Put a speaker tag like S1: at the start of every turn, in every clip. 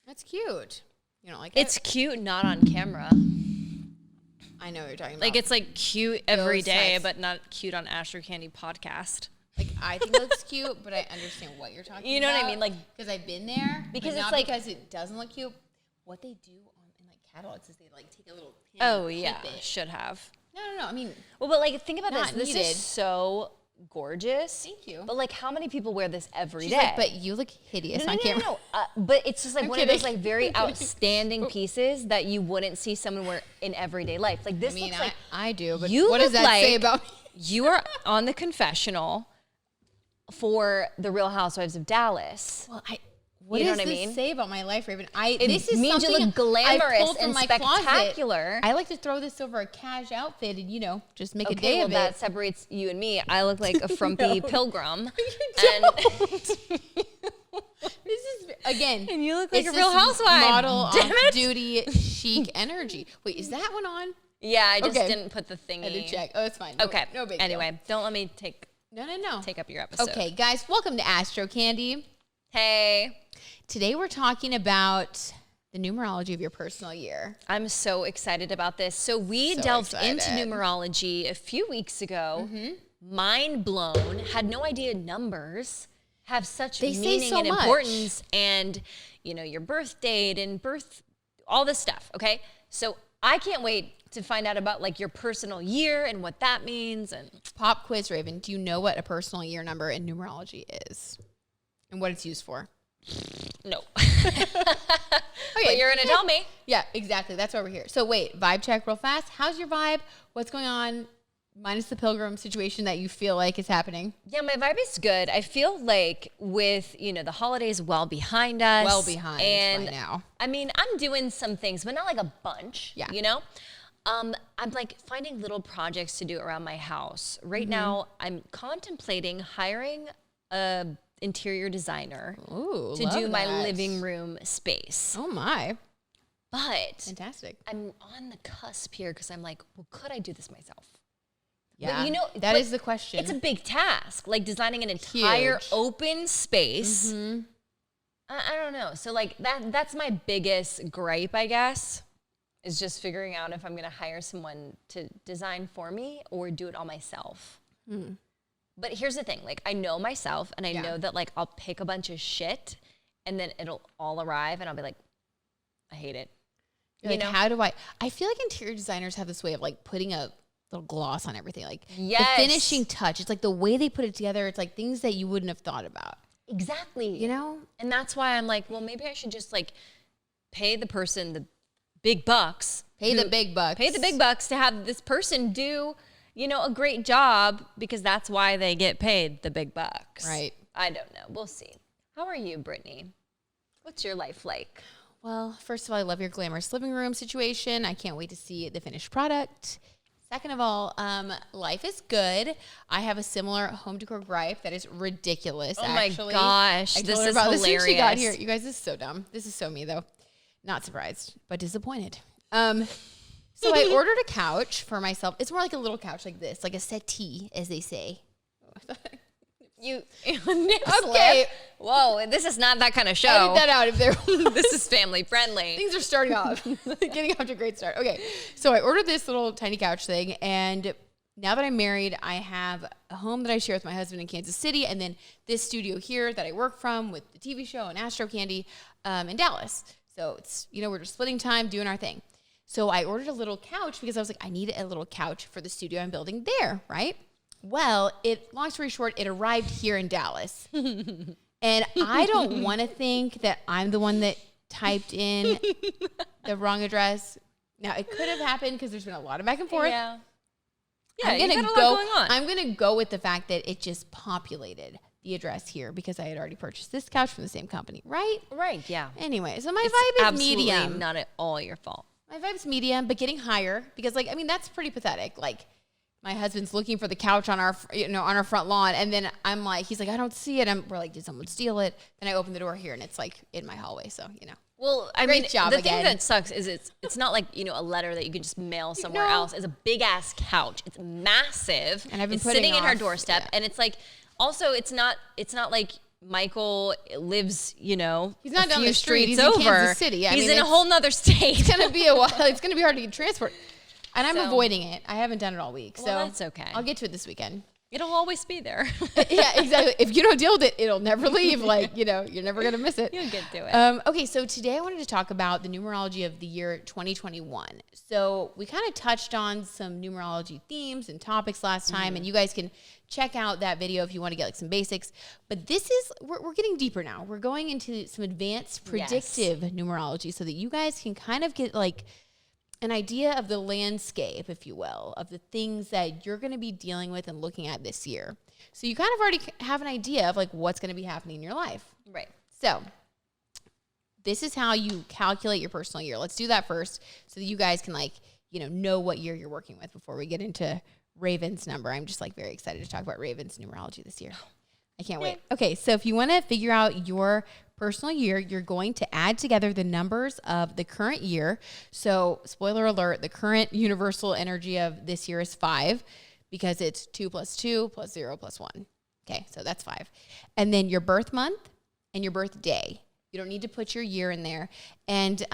S1: That's cute. You don't like
S2: It's
S1: it?
S2: cute, not on camera.
S1: I know what you're talking about.
S2: Like, it's like cute every
S1: Those
S2: day,
S1: types.
S2: but not cute on Astrocandy podcast.
S1: Like, I think it looks cute, but I understand what you're talking about.
S2: You know what I mean? Like,
S1: because I've been there.
S2: Because
S1: but
S2: it's
S1: not
S2: like-
S1: because it doesn't look cute. What they do in like catalogs is they like take a little pin.
S2: oh
S1: and
S2: yeah,
S1: clip it.
S2: should have.
S1: No. I mean,
S2: Well, but like, think about
S1: Not
S2: this. This
S1: needed.
S2: is so gorgeous.
S1: Thank you.
S2: But like, how many people wear this every
S1: she's
S2: day?
S1: like, but you look hideous on camera.
S2: No. But it's just like
S1: I'm
S2: one of those
S1: kidding.
S2: like very outstanding pieces that you wouldn't see someone wear in everyday life. Like this
S1: I mean,
S2: looks like
S1: I do, but
S2: you
S1: what does
S2: look
S1: that say
S2: like
S1: about me?
S2: you are on the confessional for the Real Housewives of Dallas.
S1: Well, what
S2: You know
S1: does
S2: what I
S1: this
S2: mean?
S1: say about my life, Raven? This is
S2: means you
S1: something
S2: look glamorous
S1: I pulled from
S2: and
S1: my closet.
S2: spectacular.
S1: I like to throw this over a cash outfit and just make a
S2: Okay,
S1: day
S2: well
S1: of
S2: that
S1: it.
S2: separates you and me. I look like a frumpy pilgrim.
S1: This is again.
S2: And you look like
S1: it's
S2: a Real
S1: this
S2: Housewife.
S1: model
S2: Damn it.
S1: duty chic energy. Wait, is that one on?
S2: Yeah, I just
S1: Okay.
S2: didn't put the thingy.
S1: I did check. Oh, it's fine. No,
S2: Okay.
S1: No big
S2: anyway,
S1: deal.
S2: don't let me take
S1: No.
S2: up your episode.
S1: Okay, guys, welcome to Astrocandy.
S2: Hey,
S1: Today we're talking about the numerology of your personal year.
S2: I'm so excited about this. So we
S1: So
S2: delved
S1: excited.
S2: into numerology a few weeks ago. Mind blown. Had no idea numbers have such
S1: They say
S2: meaning
S1: so
S2: and
S1: much.
S2: importance, and your birth date and all this stuff. Okay, so I can't wait to find out about like your personal year and what that means. And
S1: Pop quiz, Raven. Do you know what a personal year number in numerology is and what it's used for?
S2: no.
S1: Okay.
S2: But you're gonna tell me.
S1: Yeah, exactly. That's why we're here. So wait, vibe check real fast. How's your vibe? What's going on? Minus the pilgrim situation that you feel like is happening.
S2: Yeah, my vibe is good. I feel like with, the holidays well behind us.
S1: Well behind
S2: and
S1: by now.
S2: I mean, I'm doing some things, but not like a bunch.
S1: Yeah.
S2: I'm like finding little projects to do around my house. Right
S1: Mm-hmm.
S2: now, I'm contemplating hiring a interior designer
S1: Ooh,
S2: to
S1: love
S2: do my
S1: that.
S2: living room space.
S1: Oh my.
S2: But
S1: Fantastic.
S2: I'm on the cusp here because I'm like, well, could I do this myself?
S1: Yeah.
S2: But
S1: that
S2: but
S1: is the question.
S2: It's a big task, like designing an entire
S1: Huge.
S2: open space.
S1: Mhm.
S2: I don't know. So like that's my biggest gripe, I guess, is just figuring out if I'm going to hire someone to design for me or do it all myself. But here's the thing. Like I know myself and I
S1: Yeah.
S2: know that like I'll pick a bunch of shit and then it'll all arrive and I'll be like, I hate it.
S1: You're like, how do I feel like interior designers have this way of like putting a little gloss on everything. Like
S2: Yes.
S1: the finishing touch. It's like the way they put it together. It's like things that you wouldn't have thought about.
S2: Exactly.
S1: And
S2: that's why I'm like, well, maybe I should just like pay the person the big bucks.
S1: Pay the big bucks.
S2: Pay the big bucks to have this person do, a great job because that's why they get paid the big bucks.
S1: Right.
S2: I don't know. We'll see. How are you, Brittany? What's your life like?
S1: Well, first of all, I love your glamorous living room situation. I can't wait to see the finished product. Second of all, life is good. I have a similar home decor gripe that is ridiculous.
S2: Oh my
S1: actually.
S2: gosh,
S1: I told
S2: this
S1: her
S2: is
S1: about this when she got
S2: hilarious.
S1: here. You guys, this is so dumb. This is so me though. Not surprised, but disappointed. So I ordered a couch for myself. It's more like a little couch like this, like a settee, as they say.
S2: You
S1: Okay.
S2: Whoa, this is not that kind of show.
S1: Edit that out if there.
S2: This is family friendly.
S1: Things are starting off, getting off to a great start. Okay, so I ordered this little tiny couch thing, and now that I'm married, I have a home that I share with my husband in Kansas City, and then this studio here that I work from with the TV show and Astrocandy in Dallas. So it's, we're just splitting time, doing our thing. So I ordered a little couch because I was like, I need a little couch for the studio I'm building there, right? Well, long story short, it arrived here in Dallas. And I don't want to think that I'm the one that typed in the wrong address. Now, it could have happened because there's been a lot of back and forth.
S2: Yeah,
S1: I'm
S2: you
S1: gonna
S2: got a lot
S1: go.
S2: going on.
S1: I'm gonna go with the fact that it just populated the address here because I had already purchased this couch from the same company, right?
S2: Right, yeah.
S1: Anyway, so my
S2: It's
S1: vibe is
S2: absolutely
S1: medium.
S2: not at all your fault.
S1: My vibe's medium, but getting higher because, that's pretty pathetic. Like, my husband's looking for the couch on our, on our front lawn, and then I'm like, he's like, I don't see it. We're like, did someone steal it? Then I open the door here, and it's like in my hallway. So
S2: Well, I
S1: Great
S2: mean,
S1: job
S2: the
S1: again.
S2: thing that sucks is it's not like, a letter that you can just mail somewhere
S1: No.
S2: else. It's a big ass couch. It's massive.
S1: And I've been
S2: it's
S1: putting
S2: sitting in her
S1: off-
S2: doorstep.
S1: yeah.
S2: And it's like, also it's not like Michael lives, you know,
S1: he's not
S2: a
S1: down
S2: few
S1: the street.
S2: streets
S1: He's
S2: over.
S1: in Kansas City. I
S2: He's
S1: mean,
S2: in a whole nother state.
S1: It's gonna be a while. It's gonna be hard to get transport, and I'm
S2: So-
S1: avoiding it. I haven't done it all week, so
S2: Well, that's okay.
S1: I'll get to it this weekend.
S2: It'll always be there.
S1: Yeah, exactly. If you don't deal with it, it'll never leave. Like, you know, you're never gonna miss it.
S2: You'll get to it.
S1: Okay, so today I wanted to talk about the numerology of the year 2021. So we kind of touched on some numerology themes and topics last time, and you guys can check out that video if you want to get like some basics. But this is, we're getting deeper now. We're going into some advanced predictive numerology so that you guys can kind of get like an idea of the landscape, if you will, of the things that you're going to be dealing with and looking at this year. So you kind of already have an idea of like what's going to be happening in your life.
S2: Right.
S1: So this is how you calculate your personal year. Let's do that first so that you guys can like, you know what year you're working with before we get into Raven's number. I'm just like very excited to talk about Raven's numerology this year. I can't wait. Okay, so if you want to figure out your personal year, you're going to add together the numbers of the current year. So spoiler alert, the current universal energy of this year is 5 because it's 2 + 2 + 0 + 1. Okay, so that's 5. And then your birth month and your birthday. You don't need to put your year in there. And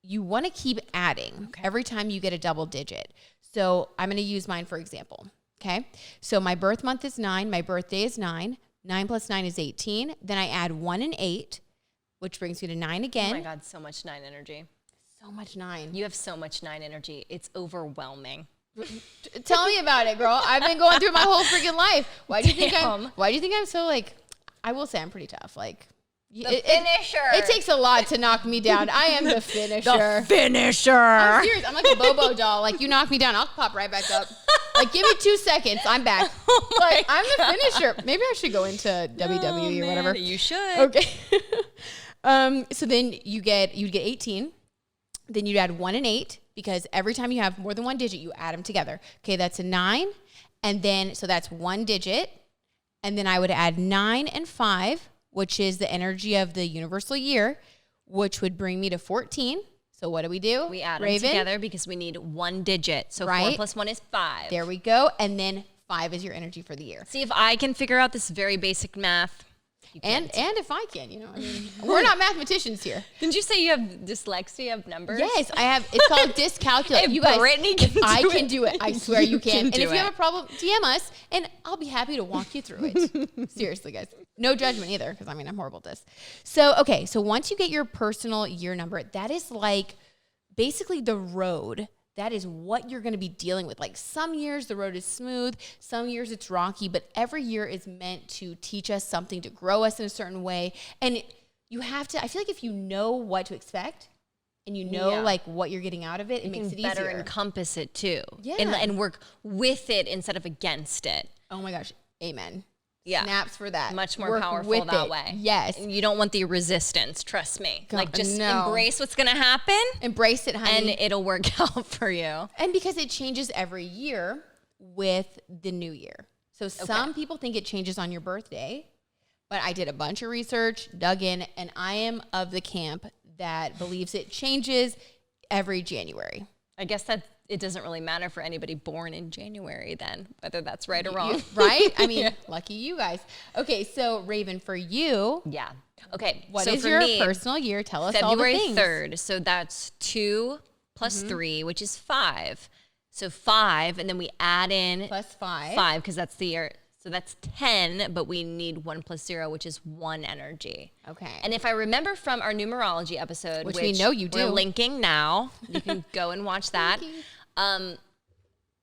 S1: you want to keep adding every time you get a double digit. So I'm going to use mine for example. Okay, so my birth month is 9. My birthday is 9. 9 + 9 is 18. Then I add 1 and 8, which brings me to 9 again.
S2: Oh my God, so much 9 energy.
S1: So much 9.
S2: You have so much 9 energy. It's overwhelming.
S1: Tell me about it, girl. I've been going through my whole freaking life. Why do you think I'm so like? I will say I'm pretty tough. Like
S2: the finisher.
S1: It takes a lot to knock me down. I am the finisher.
S2: The finisher.
S1: I'm serious. I'm like a Bobo doll. Like you knock me down, I'll pop right back up. Like give me 2 seconds, I'm back. Like I'm the finisher. Maybe I should go into WWE or whatever.
S2: You should.
S1: Okay. So then you'd get 18. Then you'd add 1 and 8 because every time you have more than one digit, you add them together. Okay, that's a 9, and then so that's 1 digit, and then I would add 9 and 5, which is the energy of the universal year, which would bring me to 14. So what do? We
S2: add them together because we need 1 digit. So 4 + 1 is 5.
S1: There we go. And then 5 is your energy for the year.
S2: See if I can figure out this very basic math.
S1: And if I can, I mean, we're not mathematicians here.
S2: Didn't you say you have dyslexia of numbers?
S1: Yes, I have. It's called dyscalculate.
S2: If
S1: You guys,
S2: Brittany can do
S1: I
S2: it,
S1: can do it. I swear you can. And
S2: do
S1: if you
S2: it.
S1: have a problem, DM us, and I'll be happy to walk you through it. Seriously, guys. No judgment either, because I mean, I'm horrible at this. So, okay, so once you get your personal year number, that is like basically the road. That is what you're going to be dealing with. Like some years the road is smooth, some years it's rocky, but every year is meant to teach us something, to grow us in a certain way. And you have to, I feel like if you know what to expect and you know like what you're getting out of it, it makes it
S2: better
S1: easier.
S2: encompass it too.
S1: Yeah.
S2: And work with it instead of against it.
S1: Oh my gosh. Amen.
S2: Yeah.
S1: Snaps for that.
S2: Much more
S1: Work
S2: powerful
S1: with
S2: that
S1: it.
S2: way.
S1: Yes.
S2: And you don't want the resistance, trust me.
S1: God,
S2: like just
S1: no.
S2: embrace what's going to happen
S1: Embrace it, honey.
S2: and it'll work out for you.
S1: And because it changes every year with the new year. So some people think it changes on your birthday, but I did a bunch of research, dug in, and I am of the camp that believes it changes every January.
S2: I guess that it doesn't really matter for anybody born in January then, whether that's right or wrong.
S1: Right? I mean, lucky you guys. Okay, so Raven, for you,
S2: Yeah. Okay.
S1: what
S2: so
S1: is
S2: for
S1: your
S2: me,
S1: personal year? Tell us all the
S2: February
S1: things.
S2: 3rd. So that's 2 + 3, which is 5. So 5, and then we add in
S1: Plus 5.
S2: 5 because that's the year. So that's 10, but we need 1 + 0, which is 1 energy.
S1: Okay.
S2: And if I remember from our numerology episode,
S1: Which we know you do.
S2: we're linking now. You can go and watch that.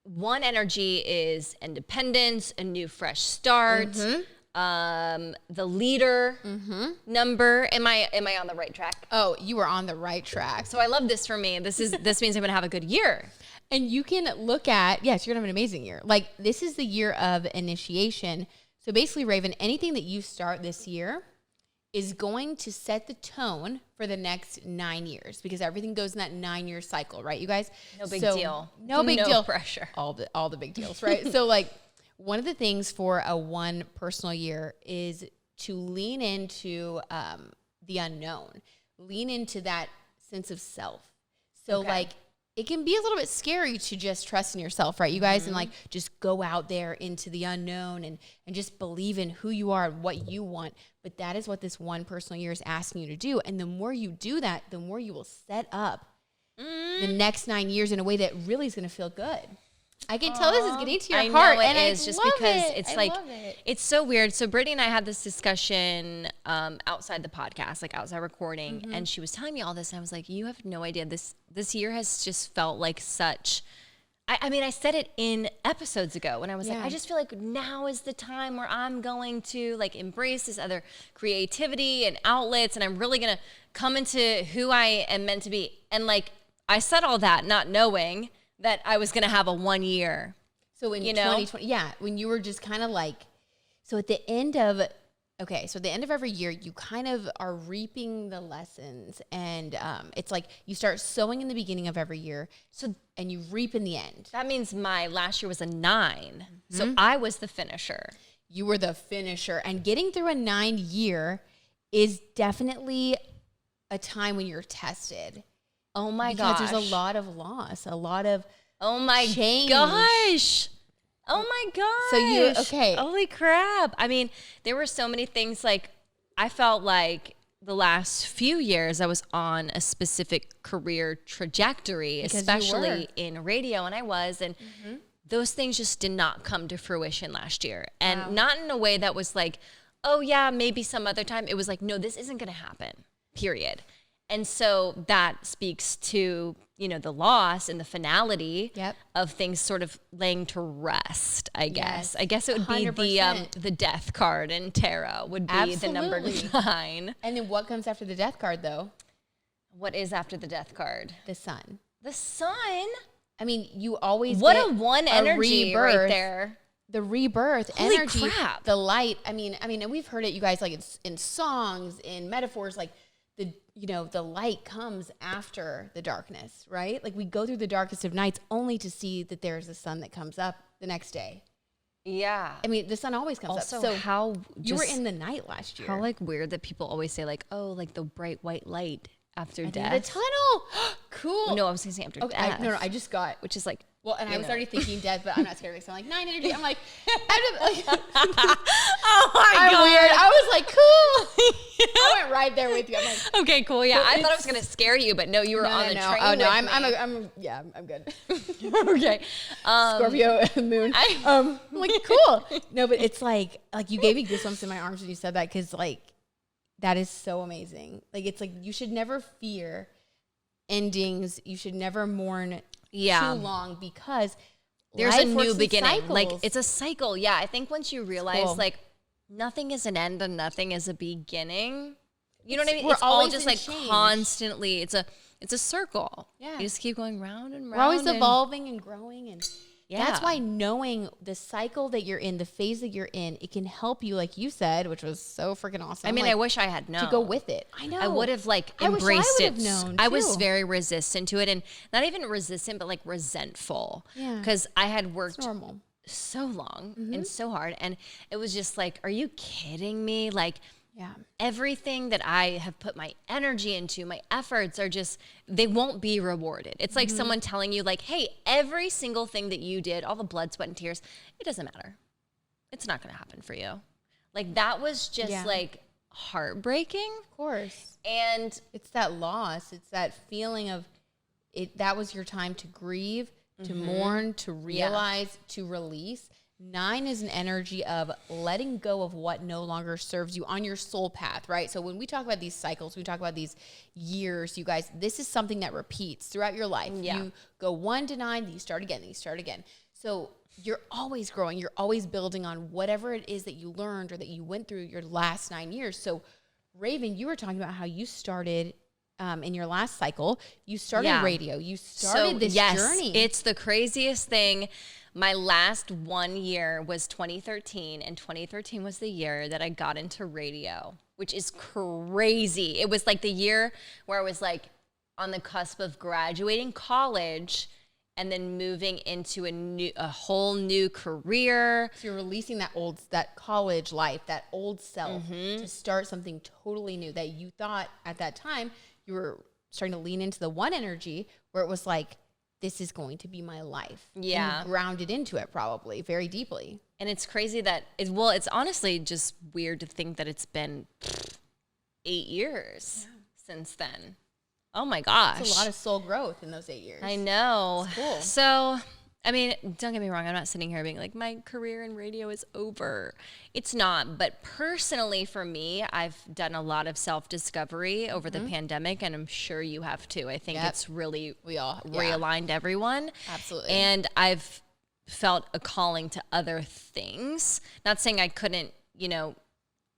S2: 1 energy is independence, a new fresh start. The leader number. Am I on the right track?
S1: Oh, you were on the right track.
S2: So I love this for me. This means I'm gonna have a good year.
S1: And you can look at, yes, you're going to have an amazing year. Like, this is the year of initiation. So basically, Raven, anything that you start this year is going to set the tone for the next 9 years because everything goes in that 9-year cycle, right, you guys?
S2: No big deal.
S1: No big
S2: No
S1: deal.
S2: pressure.
S1: All the big deals, right? So, like, one of the things for a one personal year is to lean into the unknown. Lean into that sense of self. So,
S2: Okay.
S1: like, it can be a little bit scary to just trust in yourself, right, you guys, and like just go out there into the unknown and just believe in who you are and what you want. But that is what this one personal year is asking you to do. And the more you do that, the more you will set up the next 9 years in a way that really is going to feel good. I can tell this is getting to your heart.
S2: I know
S1: and
S2: it is, just because it's like,
S1: it.
S2: it's so weird. So Brittany and I had this discussion outside the podcast, like outside recording, and she was telling me all this, and I was like, you have no idea. This year has just felt like such, I mean, I said it in episodes ago when I was like, I just feel like now is the time where I'm going to like embrace this other creativity and outlets, and I'm really going to come into who I am meant to be. And like, I said all that not knowing that I was going to have a 1 year.
S1: So in 2020, when you were just kind of like, so at the end of every year, you kind of are reaping the lessons, and it's like you start sowing in the beginning of every year, and you reap in the end.
S2: That means my last year was a 9, so I was the finisher.
S1: You were the finisher, and getting through a 9 year is definitely a time when you're tested.
S2: Oh my gosh.
S1: Because there's a lot of loss, a lot of change.
S2: Gosh. Oh my gosh.
S1: So
S2: holy crap. I mean, there were so many things, like I felt like the last few years I was on a specific career trajectory,
S1: because
S2: especially in radio, and I was, and those things just did not come to fruition last year. And not in a way that was like, oh yeah, maybe some other time. It was like, no, this isn't going to happen, period. And so that speaks to, you know, the loss and the finality of things sort of laying to rest, I guess. I guess it would be 100%. The death card in tarot would be the number 9.
S1: And then what comes after the death card, though?
S2: What is after the death card?
S1: The sun.
S2: The sun?
S1: I mean, you always
S2: what
S1: get
S2: a one energy right there.
S1: The rebirth
S2: Holy
S1: energy,
S2: crap.
S1: The light. I mean, and we've heard it, you guys, like it's in songs, in metaphors, like the light comes after the darkness, right? Like we go through the darkest of nights only to see that there's a sun that comes up the next day.
S2: Yeah.
S1: I mean, the sun always comes up.
S2: So how
S1: you were in the night last year.
S2: How like weird that people always say like, oh, like the bright white light after death.
S1: The tunnel. Cool.
S2: No, I was going to say after death.
S1: No, I just got.
S2: Which is like.
S1: Well, and I was already thinking death, but I'm not scared of it. So I'm like 9 energy. I'm like,
S2: oh my God.
S1: Weird. I was like, cool. I went right there with you. I'm like,
S2: okay, cool. Yeah, I thought I was gonna scare you, but no, you were on the train.
S1: Oh no, I'm good.
S2: Okay.
S1: Scorpio moon. I'm like, cool. No, but it's like you gave me goosebumps in my arms when you said that, because like that is so amazing. Like it's like you should never fear endings. You should never mourn too long, because
S2: there's a new beginning.
S1: Cycles.
S2: Like it's a cycle. Yeah, I think once you realize like nothing is an end and nothing is a beginning. You know what I mean? It's all just like change. Constantly. It's a circle. Yeah, you just keep going round and round.
S1: We're always evolving and growing, and that's why knowing the cycle that you're in, the phase that you're in, it can help you, like you said, which was so freaking awesome.
S2: I mean,
S1: like,
S2: I wish I had known
S1: to go with it. I know.
S2: I would have like embraced it.
S1: Known,
S2: I was very resistant to it, and not even resistant, but like resentful. Yeah. Because I had worked so long and so hard, and it was just like, are you kidding me? Like. Yeah. Everything that I have put my energy into, my efforts are just, they won't be rewarded. It's like someone telling you like, hey, every single thing that you did, all the blood, sweat, and tears, it doesn't matter. It's not going to happen for you. Like that was just like heartbreaking.
S1: Of course.
S2: And
S1: it's that loss. It's that feeling of it. That was your time to grieve, to mourn, to realize, to release. 9 is an energy of letting go of what no longer serves you on your soul path, right? So when we talk about these cycles, we talk about these years, you guys, this is something that repeats throughout your life. Yeah. You go 1 to 9, then you start again, then you start again. So you're always growing. You're always building on whatever it is that you learned or that you went through your last 9 years. So Raven, you were talking about how you started in your last cycle. You started radio. You started this journey.
S2: It's the craziest thing. My last 1 year was 2013, and 2013 was the year that I got into radio, which is crazy. It was like the year where I was like on the cusp of graduating college and then moving into a whole new career.
S1: So you're releasing that college life, that old self, to start something totally new that you thought at that time you were starting to lean into the one energy where it was like, this is going to be my life.
S2: Yeah.
S1: And grounded into it probably very deeply.
S2: And it's crazy that, it's honestly just weird to think that it's been 8 years since then. Oh my gosh.
S1: It's a lot of soul growth in those 8 years.
S2: I know.
S1: It's cool.
S2: So, I mean, don't get me wrong. I'm not sitting here being like, my career in radio is over. It's not. But personally, for me, I've done a lot of self-discovery over the pandemic, and I'm sure you have too. I think it's really realigned everyone.
S1: Absolutely.
S2: And I've felt a calling to other things. Not saying I couldn't,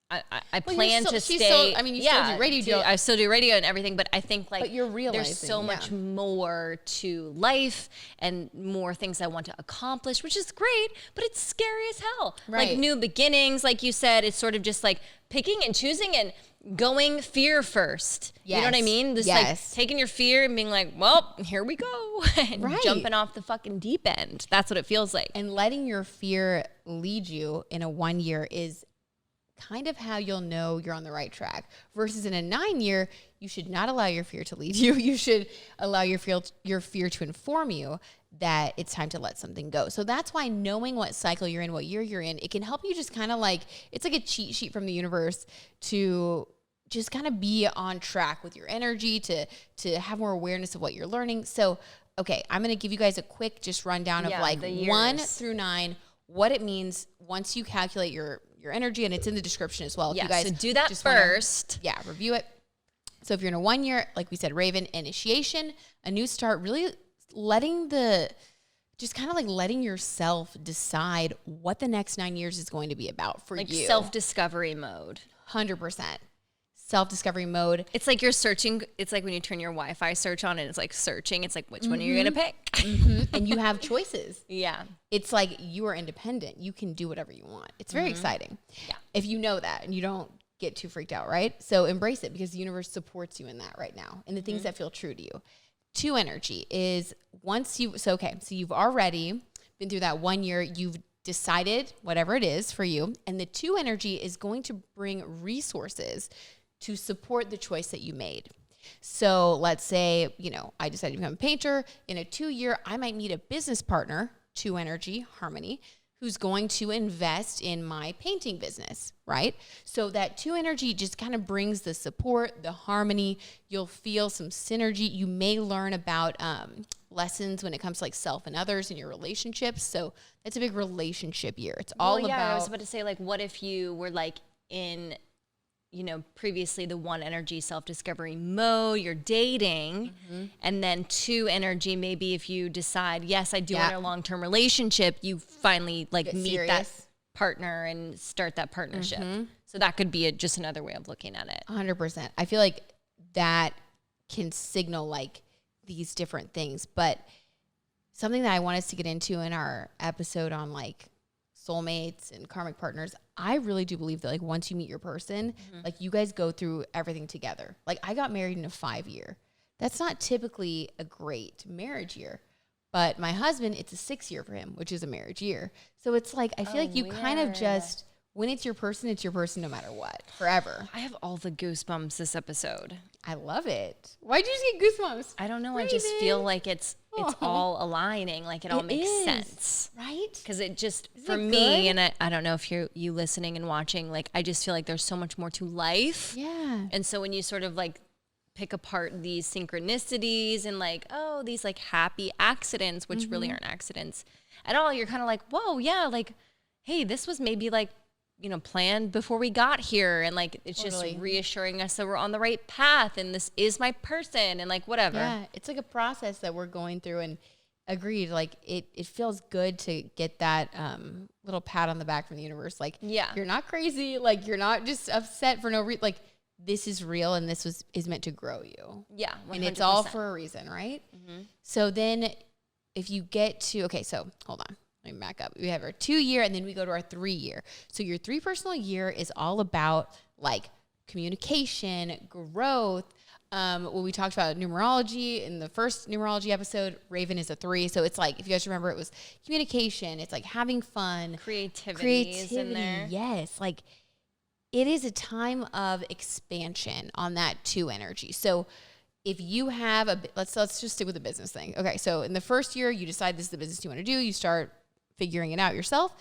S2: I plan to stay.
S1: Still, I mean, you still do radio.
S2: I still do radio and everything, but I think like
S1: but you're realizing,
S2: there's so much more to life and more things I want to accomplish, which is great, but it's scary as hell.
S1: Right.
S2: Like new beginnings, like you said, it's sort of just like picking and choosing and going fear first.
S1: Yes.
S2: You know what I mean? Just like taking your fear and being like, well, here we go. And jumping off the fucking deep end. That's what it feels like.
S1: And letting your fear lead you in a 1 year is kind of how you'll know you're on the right track. Versus in a 9 year, you should not allow your fear to lead you. You should allow your fear to inform you that it's time to let something go. So that's why knowing what cycle you're in, what year you're in, it can help you just kind of like, it's like a cheat sheet from the universe to just kind of be on track with your energy, to have more awareness of what you're learning. So, okay, I'm going to give you guys a quick just rundown of like 1 through 9, what it means once you calculate your energy, and it's in the description as well. If you guys
S2: so do that first.
S1: Review it. So if you're in a 1 year, like we said, Raven, initiation, a new start, really letting yourself decide what the next 9 years is going to be about for you.
S2: Like self-discovery mode.
S1: 100%. Self-discovery mode.
S2: It's like you're searching. It's like when you turn your Wi-Fi search on and it's like searching. It's like, which one are you going to pick?
S1: And you have choices.
S2: Yeah.
S1: It's like you are independent. You can do whatever you want. It's very exciting. Yeah. If you know that and you don't get too freaked out, right? So embrace it because the universe supports you in that right now and the things that feel true to you. 2 energy is so you've already been through that 1 year. You've decided whatever it is for you. And the 2 energy is going to bring resources to support the choice that you made. So let's say, I decided to become a painter. In a 2 year, I might meet a business partner, 2 energy, harmony, who's going to invest in my painting business, right? So that 2 energy just kind of brings the support, the harmony. You'll feel some synergy. You may learn about lessons when it comes to like self and others in your relationships. So it's a big relationship year. It's all about.
S2: I was about to say, like, what if you were like in previously the 1 energy self-discovery mode, you're dating, and then 2 energy, maybe if you decide, yes, I do want a long-term relationship, you finally like meet that partner and start that partnership. So that could be just another way of looking at it.
S1: 100%. I feel like that can signal like these different things, but something that I want us to get into in our episode on like soulmates and karmic partners, I really do believe that like once you meet your person, like you guys go through everything together. Like I got married in a 5 year. That's not typically a great marriage year, but my husband, it's a 6 year for him, which is a marriage year. So it's like, I feel like you kind of just, when it's your person no matter what, forever.
S2: I have all the goosebumps this episode.
S1: I love it. Why'd you just get goosebumps?
S2: I don't know. Raven. I just feel like it's all aligning, like it all makes sense.
S1: Right?
S2: Because it just, for me, and I don't know if you listening and watching, like I just feel like there's so much more to life.
S1: Yeah.
S2: And so when you sort of like pick apart these synchronicities and like, oh, these like happy accidents, which really aren't accidents at all, you're kind of like, whoa, yeah, like, hey, this was maybe like, planned before we got here. And like, it's just reassuring us that we're on the right path and this is my person and like, whatever.
S1: Yeah. It's like a process that we're going through, and agreed. Like it feels good to get that little pat on the back from the universe. Like, you're not crazy. Like you're not just upset for no reason. Like this is real and this is meant to grow you.
S2: Yeah. 100%.
S1: And it's all for a reason, right? So then if you get to, so hold on. Let me back up. We have our 2 year and then we go to our 3 year. So your 3 personal year is all about like communication, growth. When we talked about numerology in the first numerology episode, Raven is a 3. So it's like, if you guys remember, it was communication. It's like having fun.
S2: Creativity is in there.
S1: Yes. Like it is a time of expansion on that 2 energy. So if you have let's just stick with the business thing. Okay, so in the first year, you decide this is the business you want to do. You start figuring it out yourself.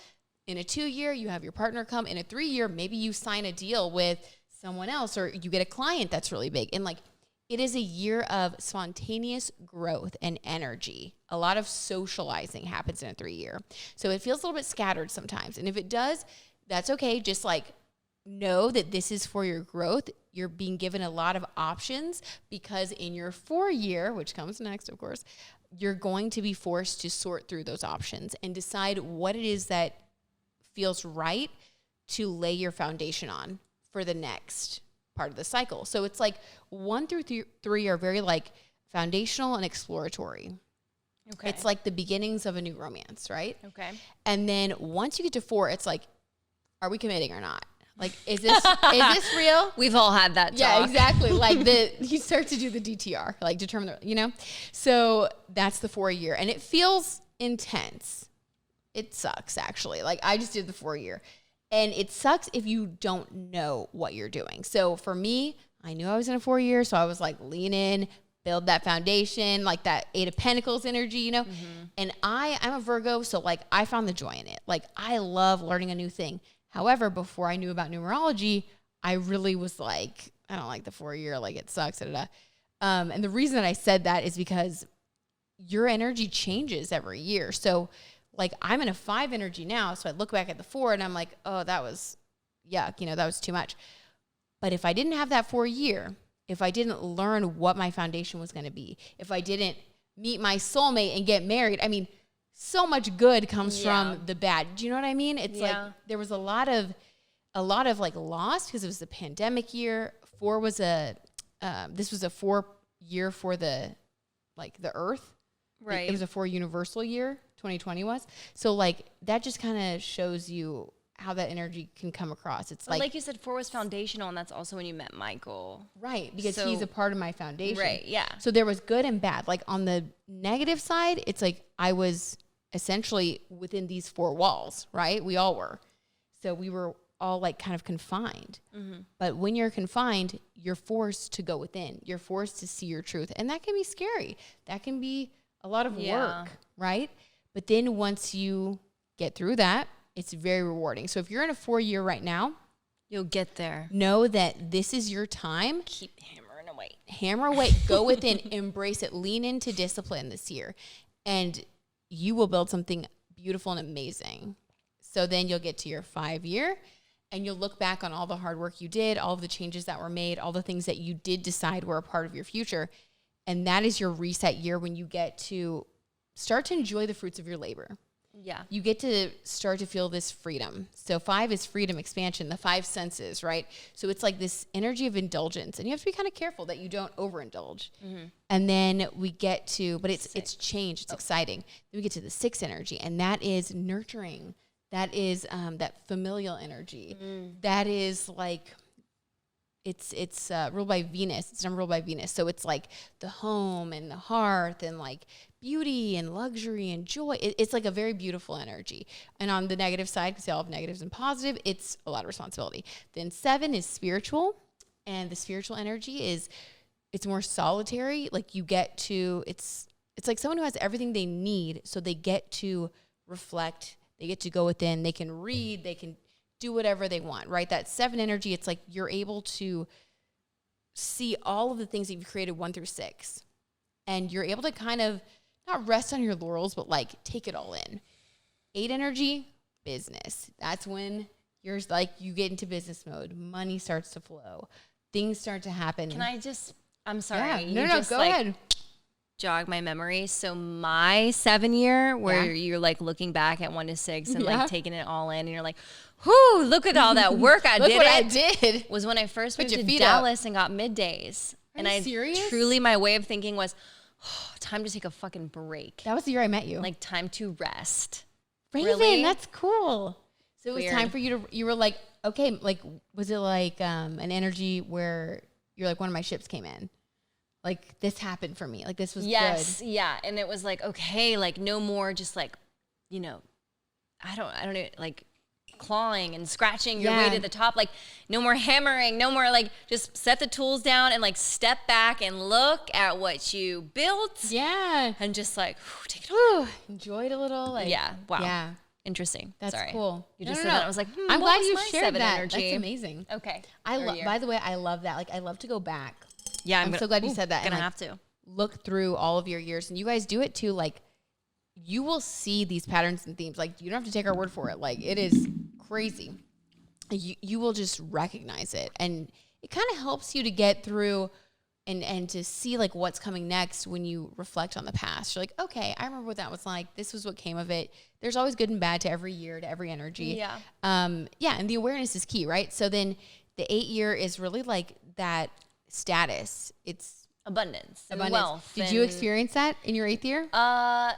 S1: In a 2-year, you have your partner come. In a 3-year, maybe you sign a deal with someone else, or you get a client that's really big. And like, it is a year of spontaneous growth and energy. A lot of socializing happens in a 3-year. So it feels a little bit scattered sometimes. And if it does, that's okay. Just like know that this is for your growth. You're being given a lot of options, because in your 4-year, which comes next, of course, you're going to be forced to sort through those options and decide what it is that feels right to lay your foundation on for the next part of the cycle. So it's like 1 through 3 are very like foundational and exploratory. Okay. It's like the beginnings of a new romance, right?
S2: Okay.
S1: And then once you get to 4, it's like, are we committing or not? Like, is this real?
S2: We've all had that talk.
S1: Yeah, exactly. Like you start to do the DTR, like determine So that's the 4-year, and it feels intense. It sucks, actually. Like, I just did the 4-year, and it sucks if you don't know what you're doing. So for me, I knew I was in a 4-year, so I was like, lean in, build that foundation, like that 8 of Pentacles energy, Mm-hmm. And I'm a Virgo, so like I found the joy in it. Like, I love learning a new thing. However, before I knew about numerology, I really was like, I don't like the 4-year, like it sucks. And the reason that I said that is because your energy changes every year. So like, I'm in a 5 energy now. So I look back at the 4 and I'm like, oh, that was yuck. That was too much. But if I didn't have that 4-year, if I didn't learn what my foundation was going to be, if I didn't meet my soulmate and get married, I mean, so much good comes from the bad. Do you know what I mean? It's like there was a lot of like loss because it was the pandemic year. 4 was this was a 4 year for the earth. Right. It was a 4 universal year. 2020 was. So like that just kind of shows you how that energy can come across. It's
S2: like you said, 4 was foundational, and that's also when you met Michael.
S1: Right, because he's a part of my foundation.
S2: Right, yeah.
S1: So there was good and bad. Like on the negative side, it's like I was essentially within these 4 walls, right? We all were. So we were all like kind of confined. Mm-hmm. But when you're confined, you're forced to go within. You're forced to see your truth. And that can be scary. That can be a lot of work, right? But then once you get through that, it's very rewarding. So if you're in a 4-year right now,
S2: you'll get there.
S1: Know that this is your time.
S2: Keep hammering away.
S1: Hammer away. Go within. Embrace it. Lean into discipline this year. And you will build something beautiful and amazing. So then you'll get to your 5-year and you'll look back on all the hard work you did, all of the changes that were made, all the things that you did decide were a part of your future. And that is your reset year when you get to start to enjoy the fruits of your labor.
S2: Yeah.
S1: You get to start to feel this freedom. So 5 is freedom, expansion, the 5 senses, right? So it's like this energy of indulgence, and you have to be kind of careful that you don't overindulge. Mm-hmm. And then we get to, but it's change, it's exciting. Then we get to the 6 energy, and that is nurturing. That is that familial energy. That is like, it's ruled by Venus. It's ruled by Venus. So it's like the home and the hearth and like beauty and luxury and joy. It's like a very beautiful energy. And on the negative side, because they all have negatives and positive, it's a lot of responsibility. Then 7 is spiritual, and the spiritual energy it's more solitary. Like you get to, it's like someone who has everything they need, so they get to reflect, they get to go within, they can read, they can do whatever they want, right? That 7 energy, it's like you're able to see all of the things that you've created 1 through 6. And you're able to kind of not rest on your laurels, but like take it all in. 8 energy, business. That's when you're like, you get into business mode. Money starts to flow. Things start to happen.
S2: I'm sorry.
S1: Yeah. No, go ahead.
S2: Jog my memory. So my 7-year where you're like looking back at 1 to 6 and like taking it all in, and you're like, whew, look at all that work I did.
S1: I did.
S2: Was when I first moved to Dallas and got middays.
S1: Serious?
S2: Truly my way of thinking was, time to take a fucking break.
S1: That was the year I met you.
S2: Like time to rest.
S1: Raven, really? That's cool. So it was time for you to, you were like, okay, like, was it like an energy where you're like, one of my ships came in? Like this happened for me. Like this was good.
S2: Yeah. And it was like, okay, like no more just like, I don't know, like clawing and scratching your way to the top. Like, no more hammering, no more, like, just set the tools down and, like, step back and look at what you built.
S1: Yeah.
S2: And just, like, take it all.
S1: Enjoy it a little. Like,
S2: Wow.
S1: Yeah.
S2: Interesting.
S1: That's
S2: Sorry.
S1: cool.
S2: You just said that. I was like,
S1: I'm
S2: what
S1: glad
S2: was
S1: you
S2: my
S1: shared
S2: 7
S1: that.
S2: energy?
S1: That's amazing.
S2: Okay.
S1: By the way, I love that. Like, I love to go back.
S2: Yeah,
S1: I'm so glad you said that.
S2: Gonna
S1: and,
S2: have to
S1: look through all of your years, and you guys do it too. Like, you will see these patterns and themes. Like, you don't have to take our word for it. Like, it is crazy. You will just recognize it, and it kind of helps you to get through and to see like what's coming next when you reflect on the past. You're like, okay, I remember what that was like. This was what came of it. There's always good and bad to every year, to every energy.
S2: Yeah.
S1: And the awareness is key, right? So then the 8-year is really like that status. It's
S2: abundance and
S1: abundance.
S2: wealth.
S1: Did you experience that in your 8th year?
S2: I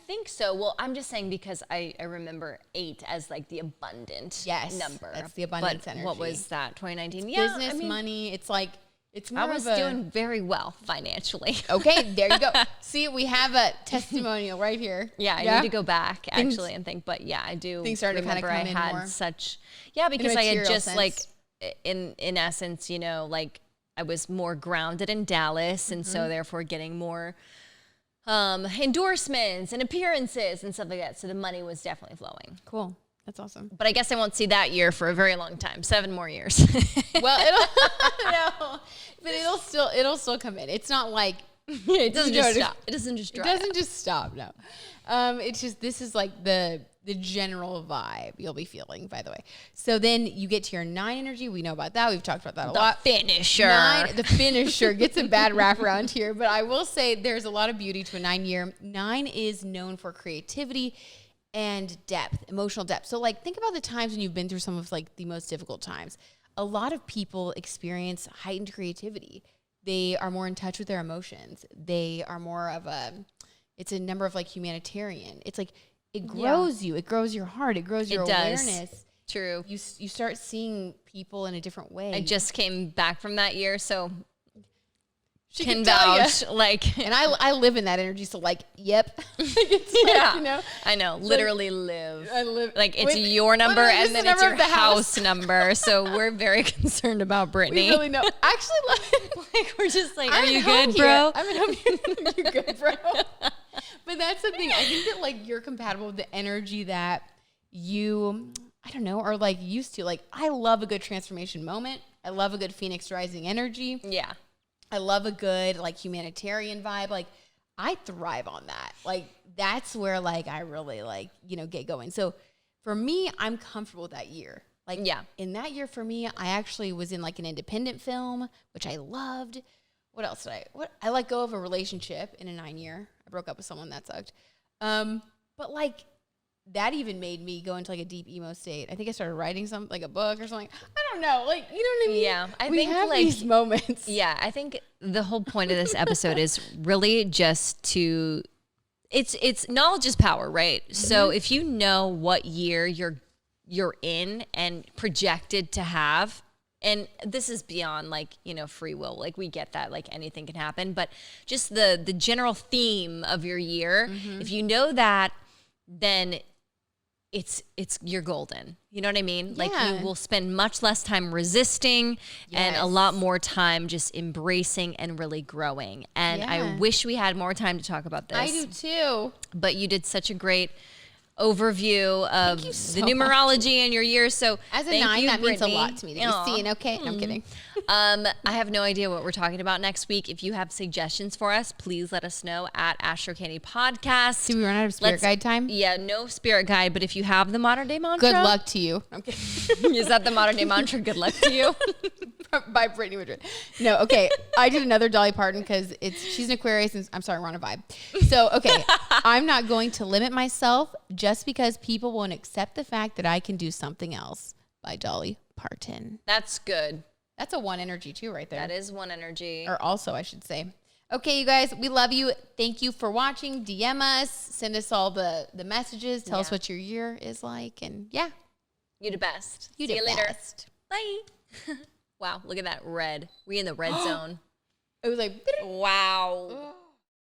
S2: think so. Well, I'm just saying because I remember 8 as like the abundant number.
S1: That's the abundance energy.
S2: What was that? 2019?
S1: Business, money. It's like, it's more
S2: I was doing very well financially.
S1: Okay, there you go. See, we have a testimonial right here.
S2: Yeah, I need to go back actually and think. But yeah, I do.
S1: Things started to kind of come in more.
S2: Because I had just
S1: sense.
S2: like, in essence, you know, like I was more grounded in Dallas, and so therefore getting more endorsements and appearances and stuff like that. So the money was definitely flowing.
S1: Cool. That's awesome.
S2: But I guess I won't see that year for a very long time. 7 more years.
S1: Well, it'll still come in. It's not like
S2: it doesn't just stop. It doesn't just dry
S1: It doesn't just stop. No. It's just, this is like the general vibe you'll be feeling, by the way. So then you get to your 9 energy. We know about that. We've talked about that a lot.
S2: The
S1: finisher gets a bad rap around here, but I will say there's a lot of beauty to a 9-year. 9 is known for creativity and depth, emotional depth. So like, think about the times when you've been through some of like the most difficult times. A lot of people experience heightened creativity. They are more in touch with their emotions. They are more of it's a number of like humanitarian. It's like, it grows you. It grows your heart. It grows your awareness.
S2: True.
S1: You start seeing people in a different way.
S2: I just came back from that year, so
S1: she
S2: can vouch. Like,
S1: and I live in that energy, so like, yep. It's
S2: you know, I know. Literally live.
S1: I live.
S2: Like, it's your number, and then it's your house number. So we're very concerned about Brittany.
S1: We really know. Actually,
S2: like we're just like, are you good, bro?
S1: I'm at home here. You're good, bro. But that's the thing. I think that like you're compatible with the energy that you, I don't know, are like used to. Like, I love a good transformation moment. I love a good Phoenix rising energy.
S2: Yeah.
S1: I love a good like humanitarian vibe. Like, I thrive on that. Like, that's where like I really like, get going. So for me, I'm comfortable with that year. Like, in that year for me, I actually was in like an independent film, which I loved. What else did I let go of a relationship in a 9-year. I broke up with someone that sucked. But like, that even made me go into like a deep emo state. I think I started writing like a book or something. I don't know. Like, you know what I mean?
S2: Yeah. I
S1: think have like these moments.
S2: Yeah. I think the whole point of this episode is really just to, it's knowledge is power, right? Mm-hmm. So if you know what year you're in and projected to have, and this is beyond like, free will. Like, we get that, like anything can happen, but just the general theme of your year, if you know that, then it's you're golden. You know what I mean? Like, you will spend much less time resisting and a lot more time just embracing and really growing. And I wish we had more time to talk about this.
S1: I do too.
S2: But you did such a great overview of the numerology and your year. So
S1: as a 9, that means a lot to me that you're seeing. Okay, I'm kidding.
S2: I have no idea what we're talking about next week. If you have suggestions for us, please let us know at Astrocandy Podcast.
S1: Do we run out of spirit guide time?
S2: Yeah, no spirit guide, but if you have the modern day mantra.
S1: Good luck to you. I'm kidding.
S2: Is that the modern day mantra? Good luck to you.
S1: By Brittany Madrid. No, okay. I did another Dolly Parton because she's an Aquarius and I'm sorry, we're on a vibe. So, okay. I'm not going to limit myself just because people won't accept the fact that I can do something else, by Dolly Parton.
S2: That's good.
S1: That's a 1 energy too right there.
S2: That is 1 energy.
S1: Or also, I should say. Okay, you guys, we love you. Thank you for watching. DM us. Send us all the messages. Tell us what your year is like. And
S2: You the best.
S1: See
S2: you later.
S1: Best.
S2: Bye. Wow, look at that red. We in the red zone.
S1: It was like,
S2: wow.